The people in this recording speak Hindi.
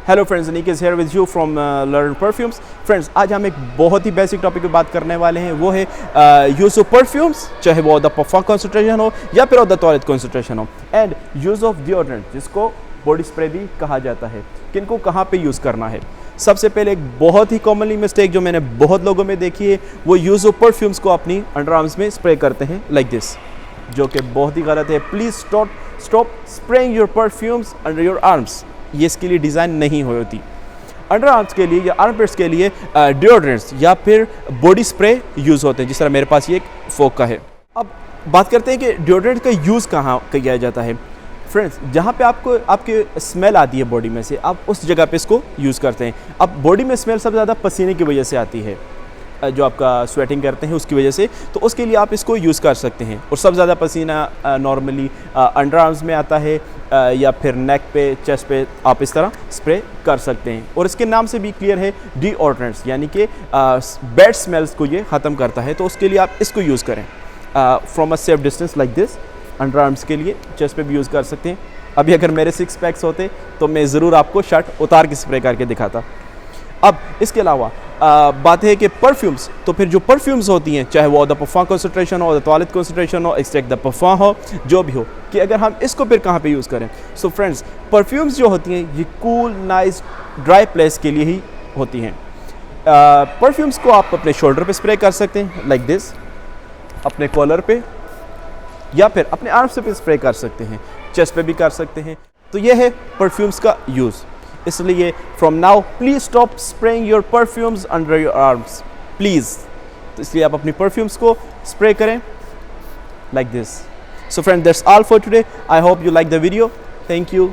Hello friends, Nick is here with you from learn perfumes. Friends, आज हम एक बहुत ही बेसिक टॉपिक पे बात करने वाले हैं, वो है यूज़ ऑफ परफ्यूम्स, चाहे वो द परफ्यूम कंसंट्रेशन हो या फिर द टॉयलेट कंसंट्रेशन हो, एंड यूज़ ऑफ डिओड्रेंट, जिसको बॉडी स्प्रे भी कहा जाता है, किनको कहाँ पे यूज़ करना है। सबसे पहले एक बहुत ही कॉमनली मिस्टेक जो मैंने बहुत लोगों में देखी है, वो यूज़ ऑफ परफ्यूम्स को अपनी अंडर आर्म्स में स्प्रे करते हैं लाइक दिस, जो कि बहुत ही गलत है। Please stop spraying your perfumes under your arms. ये इसके लिए डिज़ाइन नहीं हुई होती। अंडर आर्म्स के लिए या आर्मपिट्स के लिए डिओड्रेंट्स या फिर बॉडी स्प्रे यूज़ होते हैं, जिस तरह मेरे पास ये एक फोक का है। अब बात करते हैं कि डिओड्रेंट का यूज़ कहाँ किया जाता है। फ्रेंड्स, जहाँ पे आपको आपकी स्मेल आती है बॉडी में से, आप उस जगह पे इसको यूज़ करते हैं। अब बॉडी में स्मेल सबसे ज़्यादा पसीने की वजह से आती है, जो आपका स्वेटिंग करते हैं उसकी वजह से, तो उसके लिए आप इसको यूज़ कर सकते हैं। और सबसे ज़्यादा पसीना नॉर्मली अंडर आर्म्स में आता है, या फिर नेक पे, चेस्ट पे आप इस तरह स्प्रे कर सकते हैं। और इसके नाम से भी क्लियर है, डीओड्रेंट्स, यानी कि बैड स्मेल्स को ये ख़त्म करता है। तो उसके लिए आप इसको यूज़ करें from a safe distance like this. Under arms के लिए, चेस्ट पे भी यूज़ कर सकते हैं। अभी अगर मेरे 6 पैक्स होते तो मैं ज़रूर आपको शर्ट उतार के स्प्रे करके दिखाता। अब इसके अलावा बात है कि परफ्यूम्स, तो फिर जो परफ्यूम्स होती हैं, चाहे वो द परफ्यूम कंसंट्रेशन हो, द टॉयलेट कंसंट्रेशन हो, एक्सट्रैक्ट द परफ्यूम हो, जो भी हो, कि अगर हम इसको फिर कहाँ पे यूज़ करें। सो फ्रेंड्स, परफ्यूम्स जो होती हैं ये कूल, नाइस, ड्राई प्लेस के लिए ही होती हैं। परफ्यूम्स को आप अपने शोल्डर पे स्प्रे कर सकते हैं लाइक दिस, अपने कॉलर पे, या फिर अपने आर्म्स पे स्प्रे कर सकते हैं, चेस्ट पे भी कर सकते हैं। तो ये है परफ्यूम्स का यूज़। इसलिए from now please stop spraying your perfumes under your arms, please. तो इसलिए आप अपनी परफ्यूम्स को स्प्रे करें like this. So friend, that's all for today. I hope you like the video. Thank you.